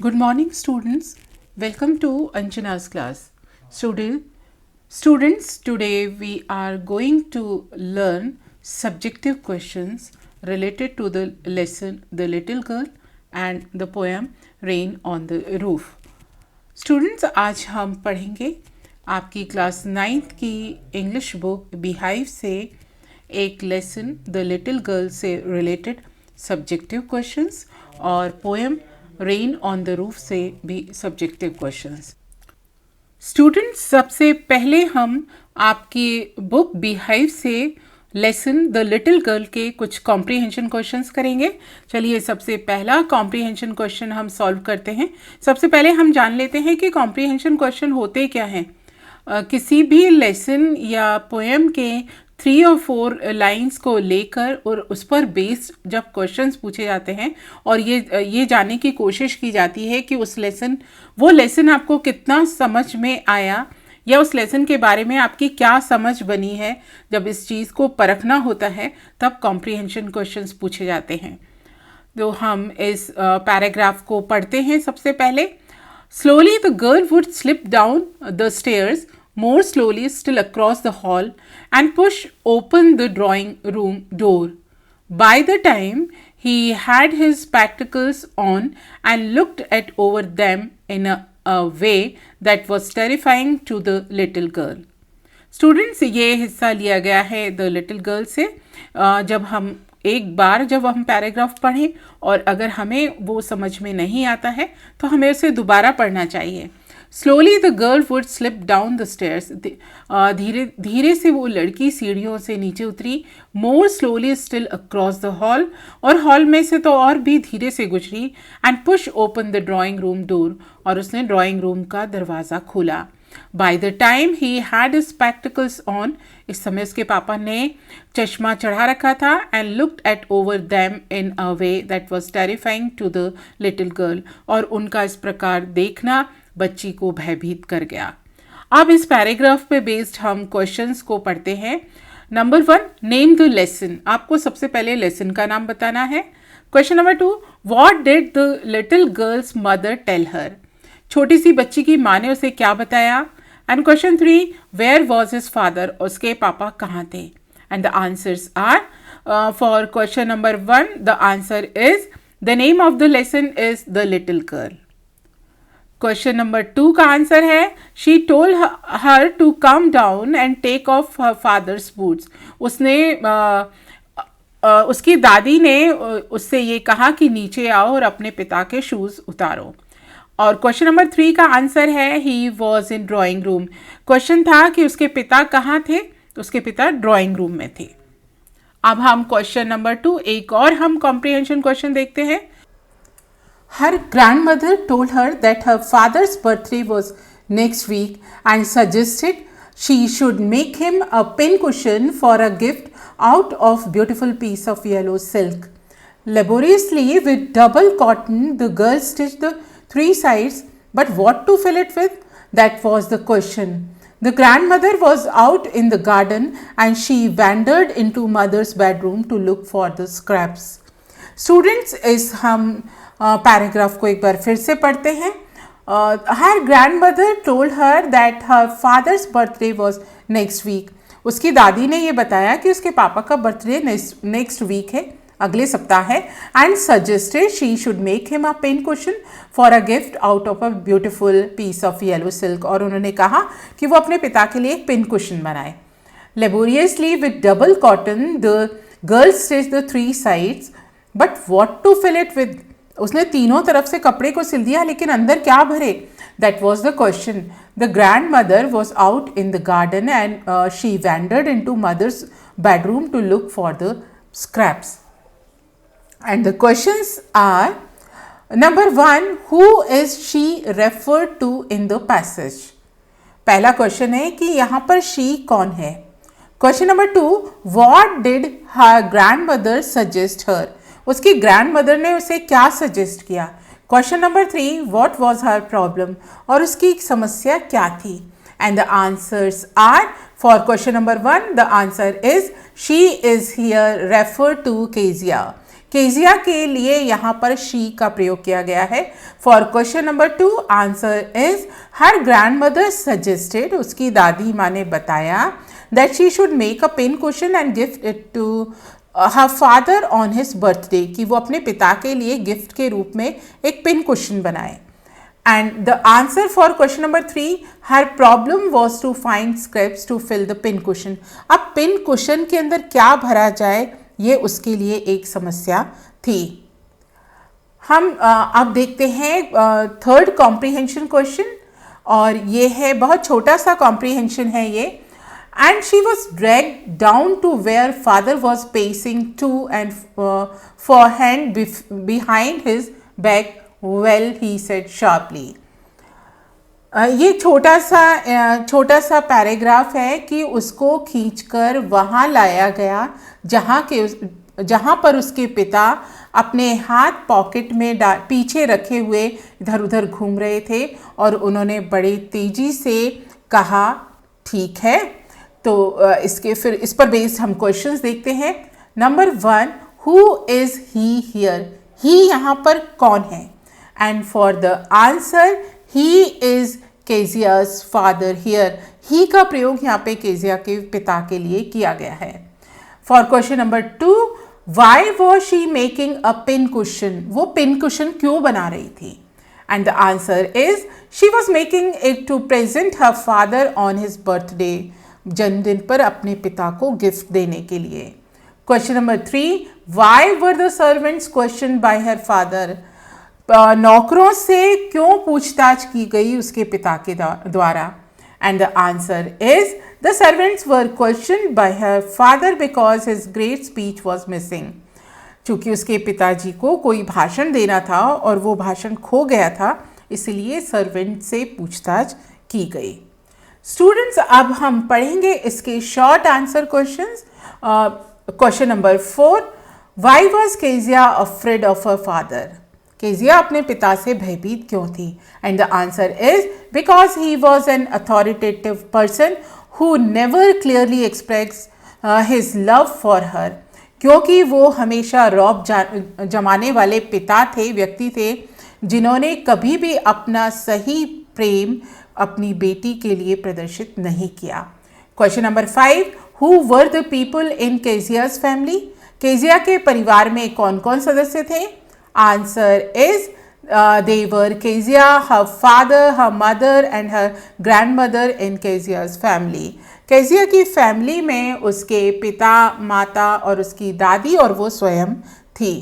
Good morning, students. Welcome to Anjana's class. Students, today we are going to learn subjective questions related to the lesson The Little Girl and the poem Rain on the Roof. Students, आज हम पढ़ेंगे आपकी class 9th की English book beehive से एक lesson the little girl से related subjective questions और poem rain on the roof से भी सब्जेक्टिव क्वेश्चंस. स्टूडेंट्स, सबसे पहले हम आपकी बुक बिहाइव से लेसन द लिटिल गर्ल के कुछ कॉम्प्रीहेंशन क्वेश्चंस करेंगे. चलिए, सबसे पहला कॉम्प्रीहेंशन क्वेश्चन हम सॉल्व करते हैं. सबसे पहले हम जान लेते हैं कि कॉम्प्रीहेंशन क्वेश्चन होते क्या हैं. किसी भी लेसन या पोएम के 3 और 4 लाइंस को लेकर और उस पर बेस्ड जब क्वेश्चंस पूछे जाते हैं और ये जानने की कोशिश की जाती है कि वो लेसन आपको कितना समझ में आया या उस लेसन के बारे में आपकी क्या समझ बनी है. जब इस चीज़ को परखना होता है तब कॉम्प्रीहेंशन क्वेश्चंस पूछे जाते हैं. तो हम इस पैराग्राफ को पढ़ते हैं. सबसे पहले, slowly the girl would slip down the stairs more slowly still across the hall and push open the drawing room door. By the time he had his spectacles on and looked at over them in a way that was terrifying to the little girl. Students, ये हिस्सा लिया गया है The Little Girl से. जब हम paragraph पढ़ें और अगर हमें वो समझ में नहीं आता है तो हमें उसे दोबारा पढ़ना चाहिए. Slowly the girl would slip down the stairs. धीरे धीरे से वो लड़की सीढ़ियों से नीचे उतरी. More slowly still across the hall. और हॉल में से तो और भी धीरे से गुजरी. And push open the drawing room door. और उसने ड्राइंग रूम का दरवाज़ा खोला. By the time he had his spectacles on, इस समय उसके पापा ने चश्मा चढ़ा रखा था. And looked at over them in a way that was terrifying to the little girl. और उनका इस प्रकार देखना बच्ची को भयभीत कर गया. अब इस पैराग्राफ पे बेस्ड हम क्वेश्चंस को पढ़ते हैं. Number 1, name the lesson. आपको सबसे पहले लेसन का नाम बताना है. Question number 2, what did the little girl's mother tell her. छोटी सी बच्ची की माँ ने उसे क्या बताया. And question 3, where was his father. उसके पापा कहाँ थे. And the answers are, for question number 1 the answer is the name of the lesson is the little girl. Question number 2 का आंसर है she told her to come down and take off her father's boots. उसकी दादी ने उससे ये कहा कि नीचे आओ और अपने पिता के शूज़ उतारो. और क्वेश्चन नंबर 3 का आंसर है he was in drawing room. Question था कि उसके पिता कहाँ थे. तो उसके पिता ड्राइंग रूम में थे. अब हम क्वेश्चन नंबर 2 एक और हम कॉम्प्रीहेंशन क्वेश्चन देखते हैं. Her grandmother told her that her father's birthday was next week and suggested she should make him a pincushion for a gift out of beautiful piece of yellow silk. Laboriously with double cotton, the girl stitched the 3 sides, but what to fill it with? That was the question. The grandmother was out in the garden and she wandered into mother's bedroom to look for the scraps. Students, इस हम paragraph को एक बार फिर से पढ़ते हैं. Her grand mother told her that her father's birthday was next week. उसकी दादी ने ये बताया कि उसके पापा का बर्थडे नेक्स्ट वीक है, अगले सप्ताह है. And suggested she should make him a pin cushion for a gift out of a beautiful piece of yellow silk. और उन्होंने कहा कि वो अपने पिता के लिए एक पिन कुशन बनाए. Laboriously with double cotton the girl stitch the 3 sides, but what to fill it with. उसने तीनों तरफ से कपड़े को सिल दिया, लेकिन अंदर क्या भरे. That was the question. The grandmother was out in the garden and she wandered into mother's bedroom to look for the scraps. And the questions are, number 1, who is she referred to in the passage. पहला question है कि यहाँ पर she कौन है. Question number 2, what did her grand mother suggest her. उसकी grandmother ने उसे क्या सजेस्ट किया. Question number 3, what was her problem. और उसकी समस्या क्या थी. And the answers are, for question number 1 the answer is she is here refer to Kezia. Kezia के लिए यहाँ पर शी का प्रयोग किया गया है। For question number 2 answer is her grand mother suggested, उसकी दादी माँ ने बताया that she should make a pin cushion and gift it to her father on his birthday, कि वो अपने पिता के लिए गिफ्ट के रूप में एक पिन कुशन बनाए। And the answer for question number 3 her problem was to find scraps to fill the pin cushion. अब पिन कुशन के अंदर क्या भरा जाए ये उसके लिए एक समस्या थी। हम अब देखते हैं थर्ड कॉम्प्रीहेंशन क्वेश्चन, और ये है बहुत छोटा सा कॉम्प्रीहेंशन है ये। And she was dragged down to where father was pacing to and fro hand behind his back well he said sharply. ये छोटा सा पैराग्राफ है कि उसको खींचकर वहाँ लाया गया जहाँ पर उसके पिता अपने हाथ पॉकेट में पीछे रखे हुए इधर उधर घूम रहे थे, और उन्होंने बड़ी तेज़ी से कहा ठीक है। तो फिर इस पर बेस्ड हम क्वेश्चंस देखते हैं। Number 1 who is he here, he यहाँ पर कौन है? And for the answer he is Kezia's father here, he का प्रयोग यहाँ पे केजिया के पिता के लिए किया गया है। For question number 2 why was she making a pin cushion, वो पिन कुशन क्यों बना रही थी? And the answer is she was making it to present her father on his birthday, जन्मदिन पर अपने पिता को गिफ्ट देने के लिए। Question number 3 why were the servants question by her father, नौकरों से क्यों पूछताछ की गई उसके पिता के द्वारा? And the answer is the servants were question by her father because his great speech was missing, चूँकि उसके पिताजी को कोई भाषण देना था और वो भाषण खो गया था, इसलिए सर्वेंट से पूछताछ की गई। स्टूडेंट्स, अब हम पढ़ेंगे इसके short answer questions. Question number 4 why was Kezia afraid of her father, Kezia अपने पिता से भयभीत क्यों थी? And the answer is because he was an authoritative person who never clearly express his love for her, क्योंकि वो हमेशा रौब जमाने वाले व्यक्ति थे जिन्होंने कभी भी अपना सही प्रेम अपनी बेटी के लिए प्रदर्शित नहीं किया। Question number 5 who were the people in Kezia's family, Kezia के परिवार में कौन कौन सदस्य थे? Answer is they were Kezia, her father, her mother and her grandmother in Kezia's family. Kezia की फैमिली में उसके पिता, माता और उसकी दादी और वो स्वयं थी।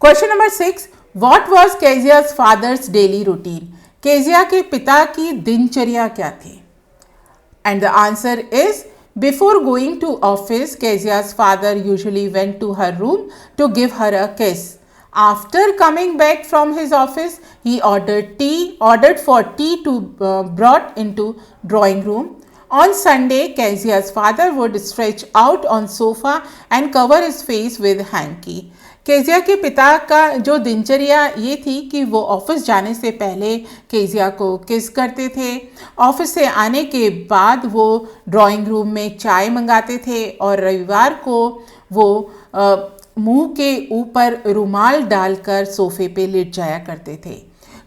Question number 6 what was Kezia's father's daily routine, Kezia के पिता की दिनचर्या क्या थी? And the answer is before going to office Kezia's father usually went to her room to give her a kiss. After coming back from his office, he ordered for tea to brought into drawing room. On Sunday, Kezia's father would stretch out on sofa and cover his face with hanky. Kezia के पिता का जो दिनचर्या ये थी कि वो office जाने से पहले केजिया को किस करते थे, ऑफिस से आने के बाद वो ड्राइंग रूम में चाय मंगाते थे और रविवार को वो मुंह के ऊपर रुमाल डालकर सोफे पे लेट जाया करते थे।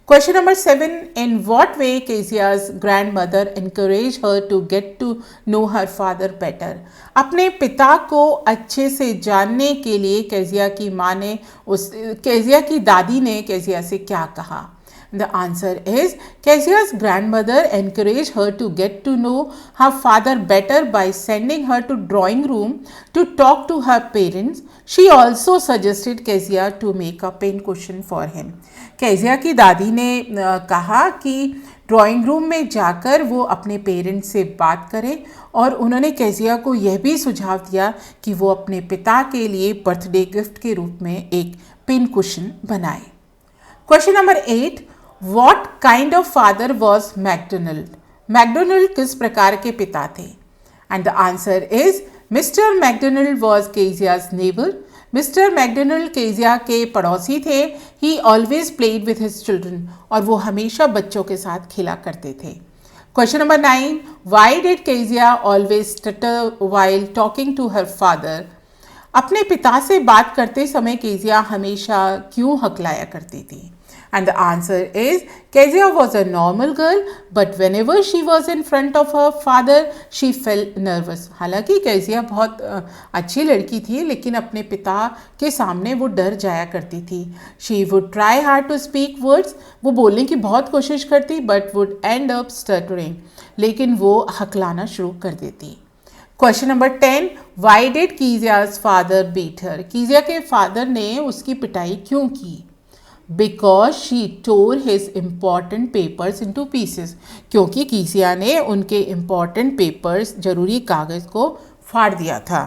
Question number 7 in what way Kezia's grandmother encourage her to get to know her father better, अपने पिता को अच्छे से जानने के लिए केजिया की दादी ने केजिया से क्या कहा? The answer is Kezia's grandmother encouraged her to get to know her father better by sending her to drawing room to talk to her parents. She also suggested Kezia to make a pen cushion for him. Kezia की दादी ने कहा कि drawing room में जाकर वो अपने parents से बात करें और उन्होंने केजिया को यह भी सुझाव दिया कि वो अपने पिता के लिए बर्थडे गिफ्ट के रूप में एक पेन कुशन बनाए। Question number 8 What kind of father was MacDonald? MacDonald किस प्रकार के पिता थे? And the answer is Mr. MacDonald was Kezia's neighbor. Mr. MacDonald Kezia के पड़ोसी थे। He always played with his children. और वो हमेशा बच्चों के साथ खेला करते थे। Question number 9 Why did Kezia always stutter while talking to her father? अपने पिता से बात करते समय केजिया हमेशा क्यों हकलाया करती थी? And the answer is Kezia was a normal girl, but whenever she was in front of her father, she felt nervous. हालांकि केजिया बहुत अच्छी लड़की थी, लेकिन अपने पिता के सामने वो डर जाया करती थी. She would try hard to speak words. वो बोलने की बहुत कोशिश करती, but would end up stuttering. लेकिन वो हकलाना शुरू कर देती. Question number 10. Why did Kezia's father beat her? Kezia के फादर ने उसकी पिटाई क्यों की? Because she tore his important papers into pieces. क्योंकि कीजिया ने उनके इम्पॉर्टेंट पेपर्स, जरूरी कागज को फाड़ दिया था.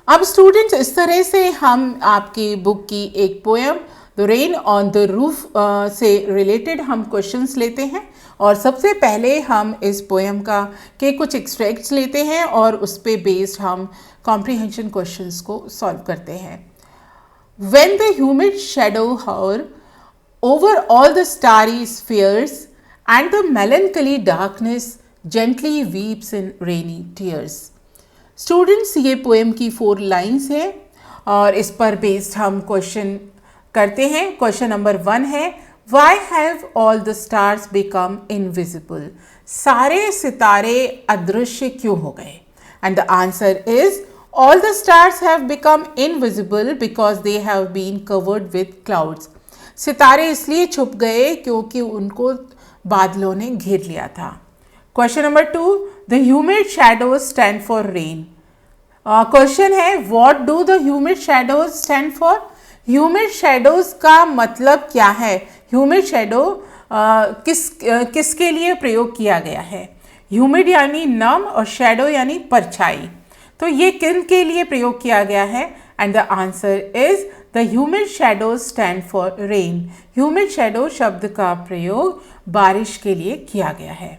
अब स्टूडेंट्स, इस तरह से हम आपकी बुक की एक poem the rain on the roof से रिलेटेड हम क्वेश्चंस लेते हैं. और सबसे पहले हम इस पोएम के कुछ एक्सट्रैक्ट्स लेते हैं और उस पे बेस्ड हम कॉम्प्रिहेंशन क्वेश्चंस को सॉल्व करते हैं. When the humid shadow hover over all the starry spheres and the melancholy darkness gently weeps in rainy tears. Students, ये पोएम की 4 लाइन्स हैं और इस पर बेस्ड हम क्वेश्चन करते हैं. क्वेश्चन नंबर 1 है, Why have all the stars become invisible? सारे सितारे अदृश्य क्यों हो गए? And the answer is all the stars have become invisible because they have been covered with clouds. सितारे इसलिए छुप गए क्योंकि उनको बादलों ने घेर लिया था. Question number 2, The humid shadows stand for rain. Question है, What do the humid shadows stand for? Humid shadows का मतलब क्या है? ह्यूमिड शेडो किसके लिए प्रयोग किया गया है? ह्यूमिड यानी नम और शेडो यानी परछाई. तो ये किन के लिए प्रयोग किया गया है? And the answer is the humid shadows stand for rain. Humid shadow शब्द का प्रयोग बारिश के लिए किया गया है.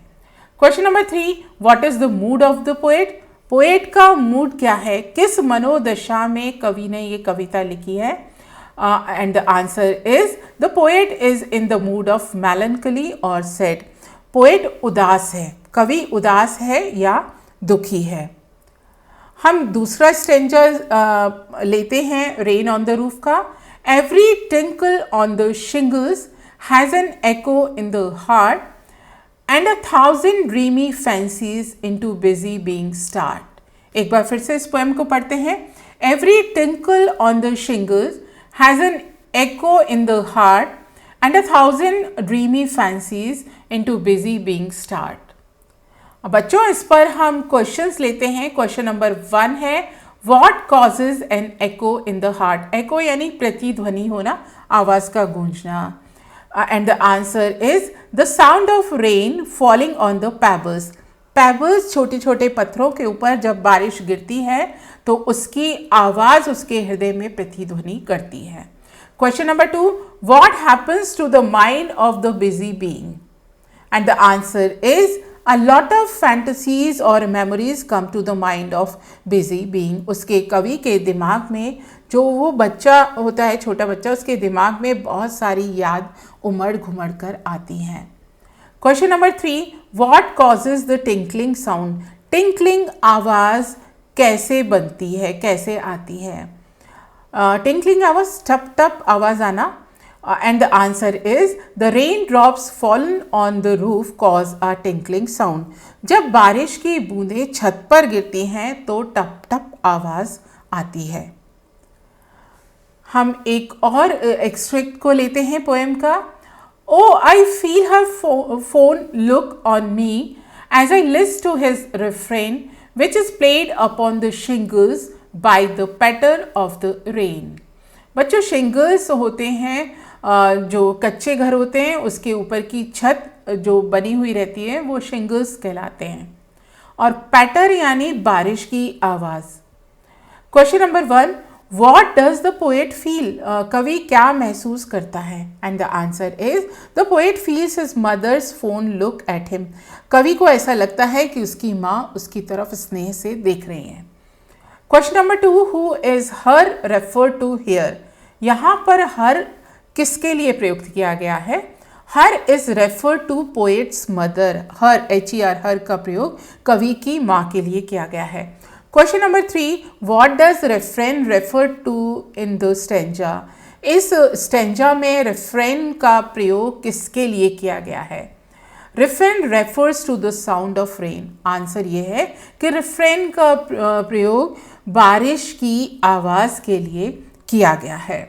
Question number 3, what is the mood off the poet? Poet का मूड क्या है? किस मनोदशा में कवि ने ये कविता लिखी है? And the answer is the poet is in the mood of melancholy or sad. Poet उदास है, कवि उदास है या दुखी है. हम दूसरा स्टेंजा लेते हैं रेन ऑन द रूफ का. Every tinkle on the shingles has an echo in the heart and 1,000 dreamy fancies into busy being start. एक बार फिर से इस पोएम को पढ़ते हैं. Every tinkle on the shingles has an echo in the heart and 1,000 dreamy fancies into busy being start. अब बच्चों, इस पर हम क्वेश्चंस लेते हैं. क्वेश्चन नंबर 1 है, What causes an echo in the heart? echo यानी प्रतिध्वनि होना, आवाज़ का गूंजना. And the answer is the sound of rain falling on the pebbles. Pebbles छोटे छोटे पत्थरों के ऊपर जब बारिश गिरती है तो उसकी आवाज़ उसके हृदय में प्रतिध्वनि करती है. Question number 2, What happens to the mind of the busy being? And the answer is a lot of fantasies or memories come to the mind of busy being. उसके कवि के दिमाग में, जो वो बच्चा होता है, छोटा बच्चा, उसके दिमाग में बहुत सारी याद उमड़ घुमड़ कर आती हैं. Question number 3, What causes the tinkling sound? Tinkling आवाज़ कैसे बनती है, कैसे आती है? टिंकलिंग आवाज़, टप टप आवाज़ आना. And the answer is the rain drops fallen on the roof cause a tinkling sound. जब बारिश की बूंदें छत पर गिरती हैं तो टप टप आवाज़ आती है. हम एक और एक्सट्रैक्ट को लेते हैं पोएम का. Oh, I feel her phone look on me as I listen to his refrain, which is played upon the shingles by the patter of the rain. बच्चों, shingles होते हैं जो कच्चे घर होते हैं, उसके ऊपर की छत जो बनी हुई रहती है वो shingles कहलाते हैं. और patter यानी बारिश की आवाज़. Question number 1, What does the poet feel? कवि क्या महसूस करता है? And the answer is the poet feels his mother's fond look at him. कवि को ऐसा लगता है कि उसकी माँ उसकी तरफ स्नेह से देख रही हैं. Question number 2, Who is her referred to here? यहाँ पर हर किसके लिए प्रयुक्त किया गया है? Her is refer to poet's mother. Her HER, her का प्रयोग कवि की माँ के लिए किया गया है. Question number 3, what does refrain refer to in the stanza? इस स्टेंजा में रेफ्रेन का प्रयोग किसके लिए किया गया है? Refrain refers to the sound of rain. Answer ये है कि रेफ्रेन का प्रयोग बारिश की आवाज़ के लिए किया गया है।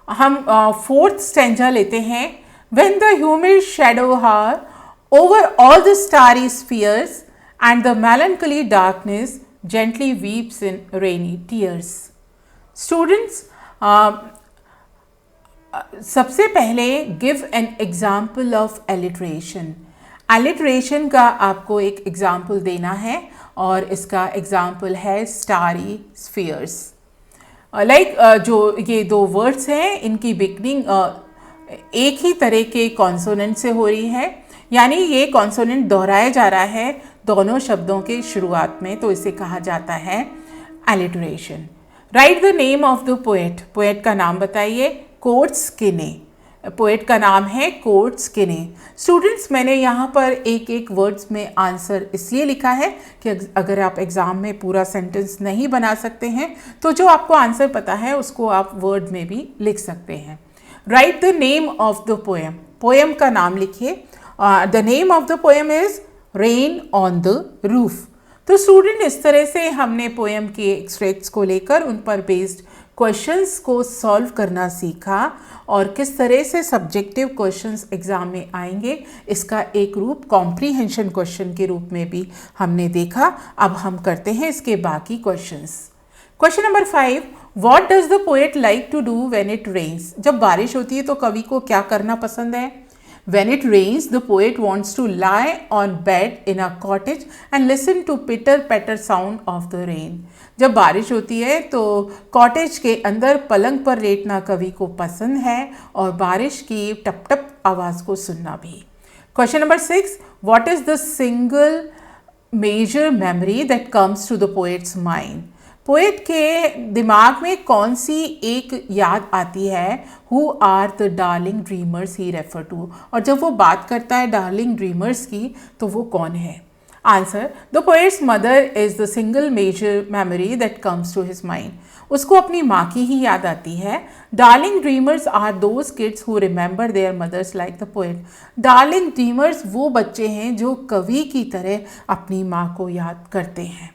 हम फोर्थ स्टेंजा लेते हैं। व्हेन द ह्यूमिड शैडो हार over all the starry spheres and the melancholy darkness gently weeps in rainy tears. Students, सबसे पहले give an example of alliteration. alliteration का आपको एक example देना है और इसका example है starry spheres. जो ये दो words हैं, इनकी beginning एक ही तरह के consonant से हो रही है, यानी ये कॉन्सोनेंट दोहराया जा रहा है दोनों शब्दों के शुरुआत में, तो इसे कहा जाता है alliteration. Right the name of the poet. Poet का नाम बताइए। कोर्ट्सकिने। पोएट का नाम है कोर्ट्सकिने। स्टूडेंट्स, मैंने यहाँ पर एक एक वर्ड्स में आंसर इसलिए लिखा है कि अगर आप एग्ज़ाम में पूरा सेंटेंस नहीं बना सकते हैं तो जो आपको आंसर पता है उसको आप वर्ड में भी लिख सकते हैं। Right the name of the poem. Poem का नाम लिखिए। The name of the poem is rain on the roof. तो स्टूडेंट, इस तरह से हमने पोएम के एक्सट्रैक्ट्स को लेकर उन पर बेस्ड क्वेश्चंस को सॉल्व करना सीखा और किस तरह से सब्जेक्टिव क्वेश्चंस एग्जाम में आएंगे इसका एक रूप कॉम्प्रीहेंशन क्वेश्चन के रूप में भी हमने देखा। अब हम करते हैं इसके बाकी questions. Question number 5, what does the poet like to do when it rains? जब बारिश होती है तो कवि को क्या करना पसंद है? When it rains, the poet wants to lie on bed in a cottage and listen to pitter-patter sound of the rain. जब बारिश होती है तो कॉटेज के अंदर पलंग पर लेटना कवि को पसंद है और बारिश की टप टप आवाज़ को सुनना भी। Question number 6, what is the single major memory that comes to the poet's mind? Poet के दिमाग में कौन सी एक याद आती है? Who are the darling dreamers he refer to. और जब वो बात करता है डार्लिंग ड्रीमर्स की तो वो कौन है? Answer, the poet's mother is the single major memory that comes to his mind. उसको अपनी माँ की ही याद आती है। Darling dreamers are those kids who remember their mothers like the poet. Darling dreamers वो बच्चे हैं जो कवि की तरह अपनी माँ को याद करते हैं।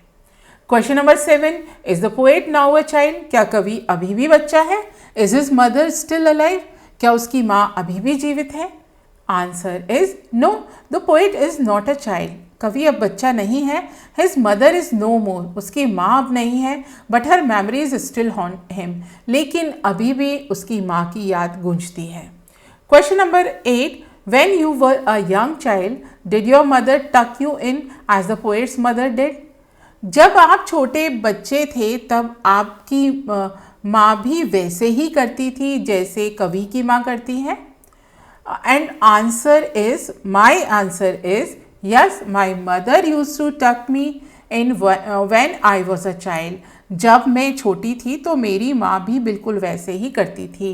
Question number 7, is the poet now a child? क्या कवि अभी भी बच्चा है? Is his mother still alive? क्या उसकी माँ अभी भी जीवित है? Answer is no, the poet is not a child. कवि अब बच्चा नहीं है। His mother is no more. उसकी माँ अब नहीं है। But her memories still haunt him. लेकिन अभी भी उसकी माँ की याद गूंजती है। Question number 8, when you were a young child did your mother tuck you in as the poet's mother did? जब आप छोटे बच्चे थे तब आपकी माँ भी वैसे ही करती थी जैसे कवि की माँ करती है? And answer is, my answer is yes, my mother used to tuck me in when I was a child. जब मैं छोटी थी तो मेरी माँ भी बिल्कुल वैसे ही करती थी।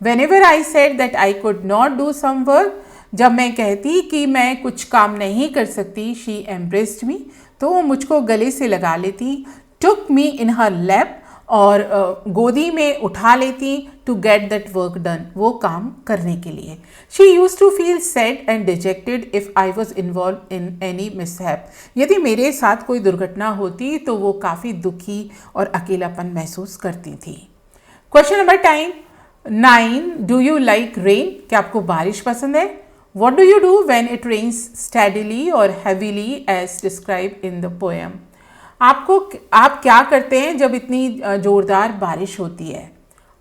Whenever I said that I could not do some work, जब मैं कहती कि मैं कुछ काम नहीं कर सकती, शी एम्ब्रेस्ड मी, तो वो मुझको गले से लगा लेती। टुक मी इन हर लैप, और गोदी में उठा लेती। To get that work done, वो काम करने के लिए। She use to feel sad and dejected if I was involve in any mishap. यदि मेरे साथ कोई दुर्घटना होती तो वो काफ़ी दुखी और अकेलापन महसूस करती थी। Question number 9, do you like rain? क्या आपको बारिश पसंद है? What do you do when it rains steadily or heavily as described in the poem? आप क्या करते हैं जब इतनी ज़ोरदार बारिश होती है?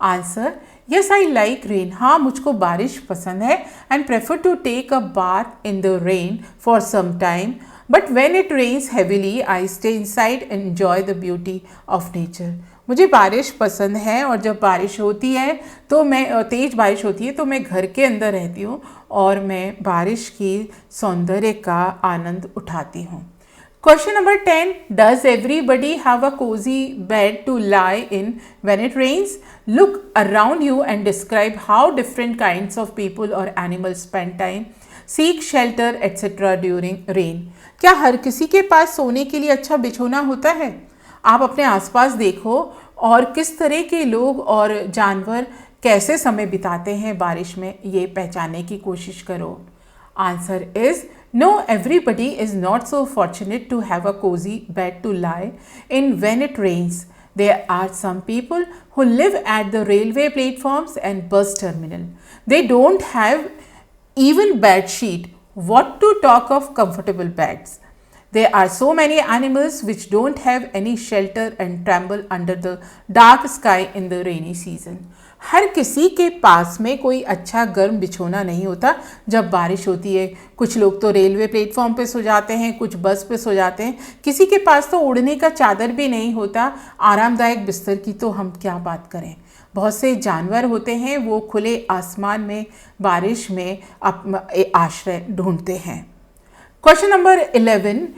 Answer, yes I like rain. हाँ, मुझको बारिश पसंद है। And prefer to take a bath in the rain for some time, but when it rains heavily I stay inside and enjoy the beauty of nature. मुझे बारिश पसंद है और जब बारिश होती है तो तेज़ बारिश होती है तो मैं घर के अंदर रहती हूँ और मैं बारिश की सौंदर्य का आनंद उठाती हूँ। Question number 10, does everybody have a cosy bed to lie in when it rains? Look around you and describe how different kinds of people और animals spend time seek shelter etc. during rain. क्या हर किसी के पास सोने के लिए अच्छा बिछौना होता है? आप अपने आसपास देखो और किस तरह के लोग और जानवर कैसे समय बिताते हैं बारिश में, ये पहचानने की कोशिश करो. Answer is no, everybody is not so fortunate to have a cozy bed to lie in when it rains. There are some people who live at the railway platforms and bus terminal. They don't have even bed sheet. What to talk of comfortable beds? There are so many animals which don't have any shelter and tremble under the dark sky in the rainy season. हर किसी के पास में कोई अच्छा गर्म बिछौना नहीं होता जब बारिश होती है. कुछ लोग तो रेलवे प्लेटफॉर्म पे सो जाते हैं, कुछ बस पे सो जाते हैं. किसी के पास तो ओढ़ने का चादर भी नहीं होता. आरामदायक बिस्तर की तो हम क्या बात करें. बहुत से जानवर होते हैं वो खुले आसमान में बारिश में आश्रय ढूंढते हैं. Question number 11.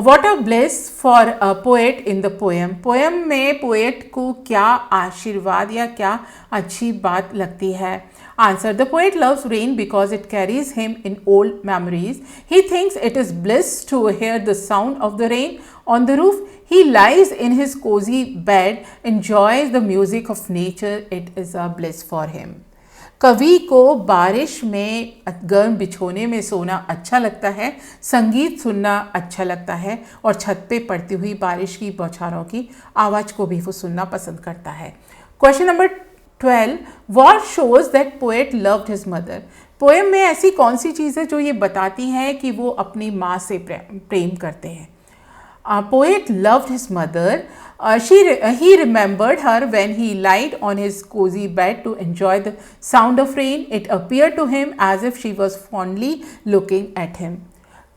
What a bliss for a poet in the poem. Poem में पोएट को क्या आशीर्वाद या क्या अच्छी बात लगती है. Answer. The poet loves rain because it carries him in old memories. He thinks it is bliss to hear the sound of the rain on the roof. He lies in his cozy bed, enjoys the music of nature. It is a bliss for him. कवि को बारिश में गर्म बिछोने में सोना अच्छा लगता है, संगीत सुनना अच्छा लगता है और छत पे पड़ती हुई बारिश की बौछारों की आवाज़ को भी वो सुनना पसंद करता है. Question number 12. What shows that poet loved his mother? Poem में ऐसी कौन सी चीज़ है जो ये बताती है कि वो अपनी माँ से प्रेम करते हैं. Poet loved his mother. He remembered her when he lied on his cozy bed to enjoy the sound of rain. It appeared to him as if she was fondly looking at him.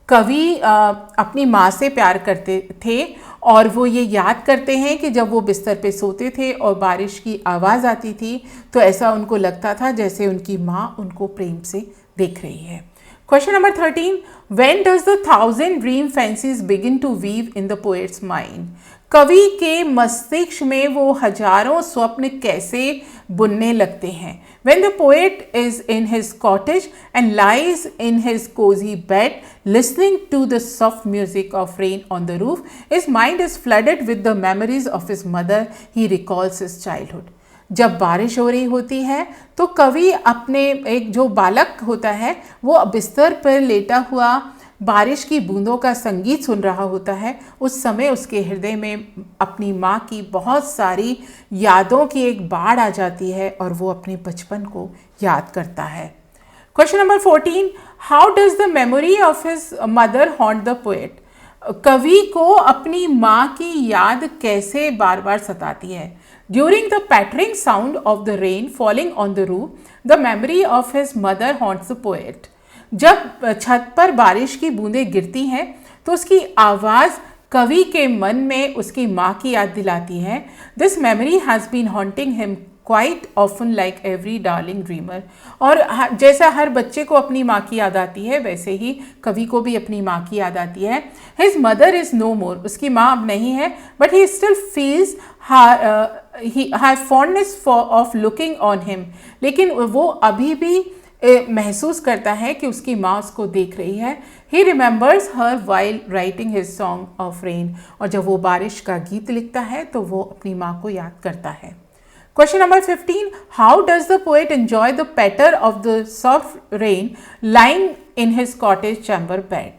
कवि अपनी माँ से प्यार करते थे और वो ये याद करते हैं कि जब वो बिस्तर पे सोते थे और बारिश की आवाज़ आती थी तो ऐसा उनको लगता था जैसे उनकी माँ उनको प्रेम से देख रही है. Question number 13. When does the thousand dream fancies begin to weave in the poet's mind? कवि के मस्तिष्क में वो हजारों स्वप्न कैसे बुनने लगते हैं. When the poet is in his cottage and lies in his cozy bed, listening to the soft music of rain on the roof, his mind is flooded with the memories of his mother. He recalls his childhood. जब बारिश हो रही होती है तो कवि अपने एक जो बालक होता है वो बिस्तर पर लेटा हुआ बारिश की बूंदों का संगीत सुन रहा होता है. उस समय उसके हृदय में अपनी माँ की बहुत सारी यादों की एक बाढ़ आ जाती है और वो अपने बचपन को याद करता है. Question number 14. How does the memory of his mother haunt the poet? कवि को अपनी माँ की याद कैसे बार बार सताती है. During the pattering sound of the rain falling on the roof, the memory of his mother haunts the poet. जब छत पर बारिश की बूंदें गिरती हैं तो उसकी आवाज़ कवि के मन में उसकी माँ की याद दिलाती है. This memory has been haunting him quite often like every darling dreamer. और जैसा हर बच्चे को अपनी माँ की याद आती है वैसे ही कवि को भी अपनी माँ की याद आती है. His mother is no more. उसकी माँ अब नहीं है but he still feels her fondness of looking on him. लेकिन वो अभी भी महसूस करता है कि उसकी माँ उसको देख रही है. He remembers her while writing his song of rain. और जब वो बारिश का गीत लिखता है तो वो अपनी माँ को याद करता है. Question number 15. How does the poet enjoy the patter of the soft rain lying in his cottage chamber bed?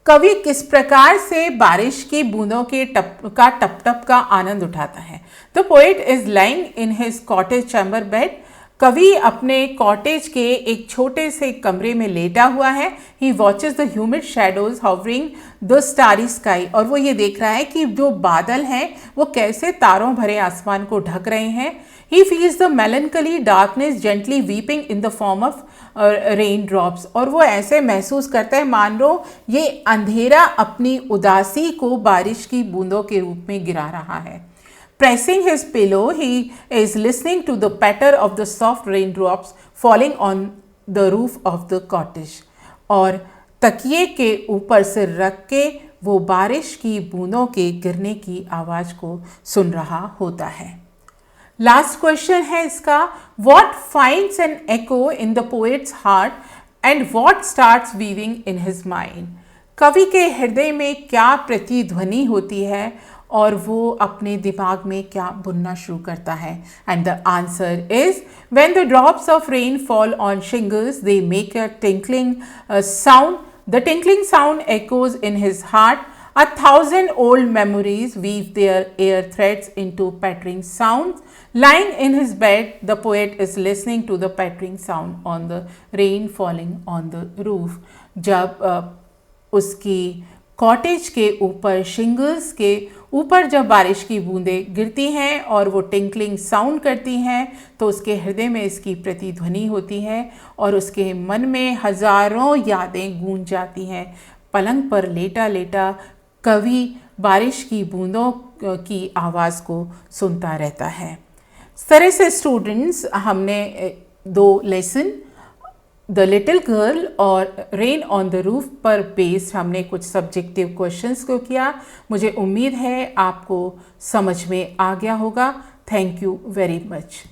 कवि किस प्रकार से बारिश की बूंदों के टप टप का आनंद उठाता है. The poet is lying in his cottage chamber bed. कवि अपने कॉटेज के एक छोटे से कमरे में लेटा हुआ है. He watches the humid shadows hovering the starry sky. और वो ये देख रहा है कि जो बादल हैं वो कैसे तारों भरे आसमान को ढक रहे हैं. He feels the melancholy darkness gently weeping in the form of raindrops. और वो ऐसे महसूस करता है मान लो ये अंधेरा अपनी उदासी को बारिश की बूंदों के रूप में गिरा रहा है. Pressing his pillow, he is listening to the patter of the soft raindrops falling on the roof of the cottage. और तकिए के ऊपर सिर रख के वो बारिश की बूंदों के गिरने की आवाज़ को सुन रहा होता है. लास्ट क्वेश्चन है इसका. What finds an echo in the poet's heart and what starts weaving in his mind. कवि के हृदय में क्या प्रतिध्वनि होती है और वो अपने दिमाग में क्या बुनना शुरू करता है। And the answer is when the drops of rain fall on shingles they make a tinkling sound. The tinkling sound echoes in his heart. 1,000 old memories weave their air threads into pattering sounds. Lying in his bed, the poet is listening to the pattering sound on the rain falling on the roof. जब उसकी cottage के ऊपर, shingles के ऊपर जब बारिश की बूंदें गिरती हैं और वो टिंकलिंग साउंड करती हैं तो उसके हृदय में इसकी प्रतिध्वनि होती है और उसके मन में हजारों यादें गूंज जाती हैं। पलंग पर लेटा लेटा कवि बारिश की बूंदों की आवाज़ को सुनता रहता है। इस तरह से स्टूडेंट्स हमने 2 लेसन द लिटिल गर्ल और रेन ऑन द रूफ पर बेस्ड हमने कुछ सब्जेक्टिव क्वेश्चंस को किया। मुझे उम्मीद है आपको समझ में आ गया होगा। Thank you very much.